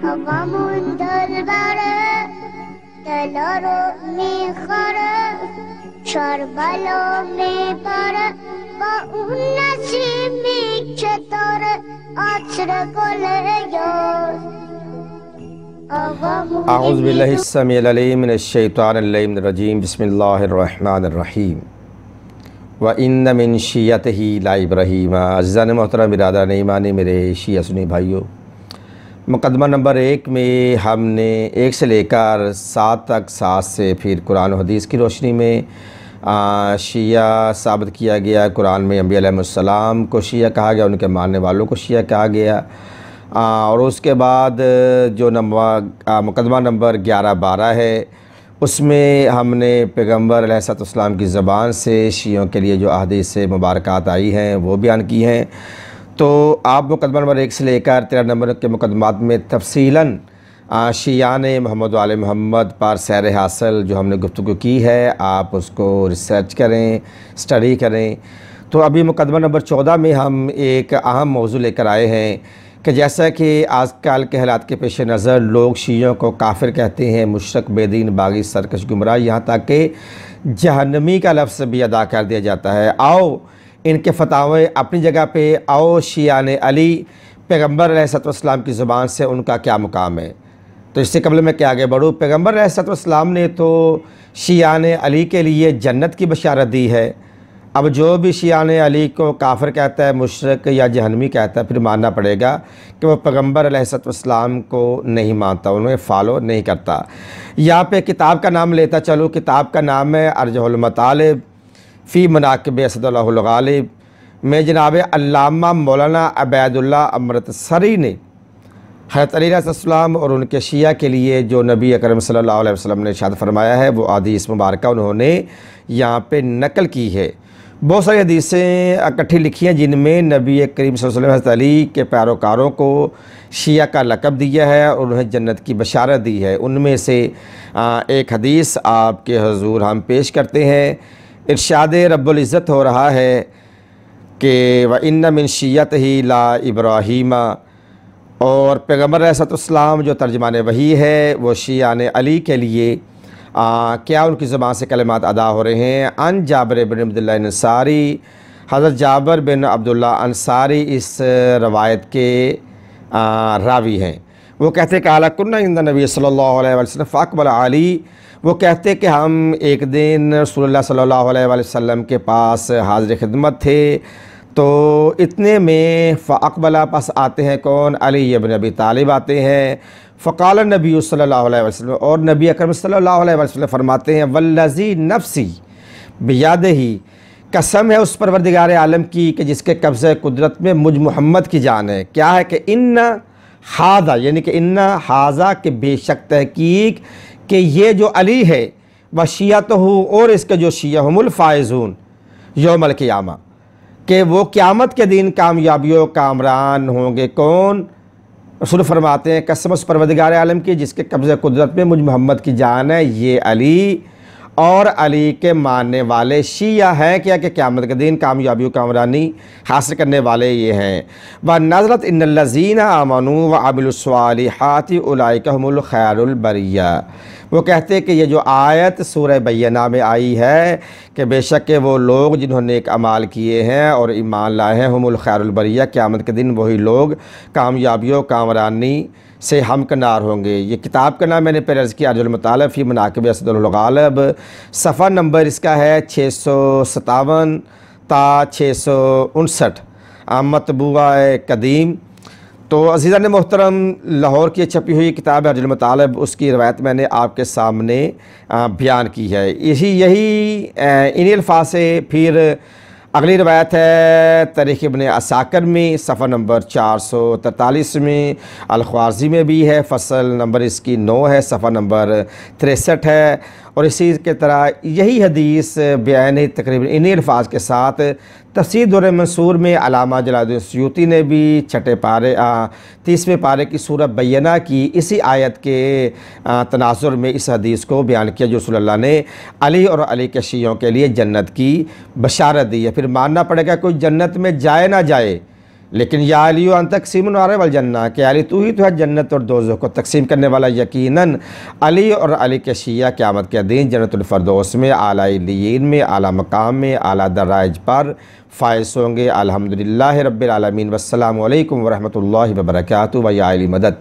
Havamın dölbere, delaro mikhare, Şarbalo mipare, ba unnasimi chetare, Açre koleyor. A'udzubillahiस्समीउल मिनश्शैतानिर्रजीम बिस्मिल्लाहिर्रहमानिर्रहीम व इन्न मिन शियतिही ला इब्राहीम। अज़ीज़ान मोहतरम बिरादरान ईमानी मेरे शिया सुन्नी भाइयों, मुकदमा नंबर 1 में हमने 1 से लेकर 7 तक 7 से फिर कुरान और हदीस की रोशनी में शिया साबित किया गया। कुरान में अंबिया अलैहिस्सलाम को शिया कहा गया, उनके मानने वालों को शिया कहा गया। और उसके बाद जो मुकदमा नंबर 11-12 है, उसमें हमने पैगम्बर अलैहिस्सलाम की ज़बान से शियों के लिए जो अहादीस मुबारकात आई हैं वो बयान की हैं। तो आप मुकदमा नंबर 1 से लेकर 13 नंबर के मुकदमात में तफसीलन शियान मोहम्मद वाले मोहम्मद पर सैर हासिल जो हमने गुफ्तगू की है, आप उसको रिसर्च करें, स्टडी करें। तो अभी मुकदमा नंबर 14 में हम एक अहम मौजू लेकर आए हैं कि जैसा कि आजकल के हालात के पेश नज़र लोग शियों को काफिर कहते हैं, मुशरक, बेदीन, बागी, सरकश, गुमराह, यहाँ तक कि जहन्नमी का लफ्ज़ भी अदा कर दिया जाता है। आओ इनके फतावे अपनी जगह पे, आओ शियान अली पैगम्बर अलैहिस्सलाम की ज़ुबान से उनका क्या मुकाम है। तो इससे कबल मैं क्या आगे बढ़ूँ, पैगम्बर अलैहिस्सलाम ने तो शियान अली के लिए जन्नत की बशारत दी है। अब जो भी शियान अली को काफिर कहता है, मुशरक या जहन्नमी कहता है, फिर मानना पड़ेगा कि वो पैगम्बर अलैहिस्सलाम को नहीं मानता, उन्हें फॉलो नहीं करता। यहाँ पे किताब का नाम लेता चलो, किताब का नाम है अर्जुल मतालिब फ़ी मनाक़िब असदुल्लाहुल गालिब में जनाब अल्लामा मौलाना अबैदुल्लाह अमृतसरी ने हज़रत अली अलैहिस्सलाम और उनके शिया के लिए जो नबी अकरम सल्लल्लाहु अलैहि वसल्लम ने इरशाद फरमाया है वो हदीस मुबारक उन्होंने यहाँ पे नकल की है। बहुत सारी हदीसें इकट्ठी लिखी हैं जिनमें नबी करीम सल्लल्लाहु अलैहि वसल्लम हज़रत अली के पैरोकारों को शिया का लक़ब दिया है और उन्हें जन्नत की बशारत दी है। उनमें से एक हदीस आपके हुज़ूर हम पेश करते हैं। इरशाद रब्बुल इज़्ज़त हो रहा है कि व इन्न मिन शियतिही ला इब्राहीम, और पैगम्बर अलैहिस्सलाम जो तर्जुमान वही है वो शियान अली के लिए क्या उनकी ज़बान से कलिमात अदा हो रहे हैं। अन जाबिर बिन अब्दुल्लाह अंसारी, हज़रत जाबिर बिन अब्दुल्लाह अंसारी इस रवायत के रावी हैं। वो कहते हैं कि आला कुन्ना इंद नबी सल्लल्लाहु अलैहि वसल्लम फ़अक़बल अली, वो कहते कि हम एक दिन रसूलुल्लाह सल्लल्लाहु अलैहि वसल्लम के पास हाज़िर खिदमत थे, तो इतने में फ़अक़बला पास आते हैं कौन, अली इब्न अबी तालिब आते हैं। फ़क़ाल नबी सल्लल्लाहु अलैहि वसल्लम, और नबी अकरम सल्लल्लाहु अलैहि वसल्लम फरमाते हैं वल्लज़ी नफ़्सी बियदिही, कसम है उस परवरदिगार आलम की कि जिसके कब्ज़े कुदरत में मुझ मोहम्मद की जान है। क्या है कि इन्ना हाज़ा, यानी कि इन्ना हाज़ा के बेशक तहकीक कि ये जो अली है व शियतहु, और इसके जो शिया हुमुल फ़ाइज़ून यौमल क़ियामा, कि वो क़यामत के दिन कामयाबियों कामरान होंगे। कौन? रसूल फरमाते हैं कसम उस परवरदिगार आलम की जिसके कब्ज़े कुदरत में मुझ मोहम्मद की जान है, ये अली और अली के मानने वाले शिया हैं क्या कि क़यामत के दिन कामयाबी कामरानी हासिल करने वाले ये हैं। व नज़रत इन्नल्लज़ीना आमनू व अमिलुस्सालिहाति उलाइका हुमुल खैरुल बरिया, वो कहते हैं कि ये जो आयत सूरह बय्यना में आई है कि बेशक के वो लोग जिन्होंने एक अमाल किए हैं और ईमान लाए हैं, हुमुल खैरुल बरिया, क़यामत के दिन वही लोग कामयाबियों कामरानी से हमकनार होंगे। ये किताब का नाम मैंने पहले अर्ज़ किया अर्जुल मतालिब फ़ी मनाक़िब असदुल गालिब, सफ़ा नंबर इसका है 657 ता 659 मतबूआ कदीम। तो अज़ीज़ान मोहतरम, लाहौर की छपी हुई किताब अर्जुल मतालिब, उसकी रवायत मैंने आपके सामने बयान की है। यही इन्हीं अल्फाज से फिर अगली रवायत है तारीख़ इब्न असाकिर में सफ़ा नंबर 443 में, अल ख्वारज़ी में भी है, फ़सल नंबर इसकी 9 है, सफ़ा नंबर 63 है, और इसी के तरह यही हदीस बयान है तकरीबन इन्हीं अल्फाज के साथ तफसीर दुर्र मंसूर में अल्लामा जलालुद्दीन सुयूती ने भी छठे पारे 30वें पारे की सूरह बय्यना की इसी आयत के तनाजुर में इस हदीस को बयान किया जो रसूल अल्लाह ने अली और अली के शियों के लिए जन्नत की बशारत दी है। फिर मानना पड़ेगा कोई जन्नत में जाए ना जाए, लेकिन या अली अंत तकसीम नारे वल जन्ना कि अली तू ही तो है जन्नत और दोज़ख को तकसीम करने वाला। यकीनन अली और अली के शिया क़यामत के दिन जन्नतुल फ़िरदौस में आला इल्लियीन में आला मकाम में आला दराज पर फ़ाइज़ होंगे। अल्हम्दुलिल्लाहि रब्बिल आलमीन। वस्सलामु अलैकुम व रहमतुल्लाहि व बरकातुहू व या अली मदद।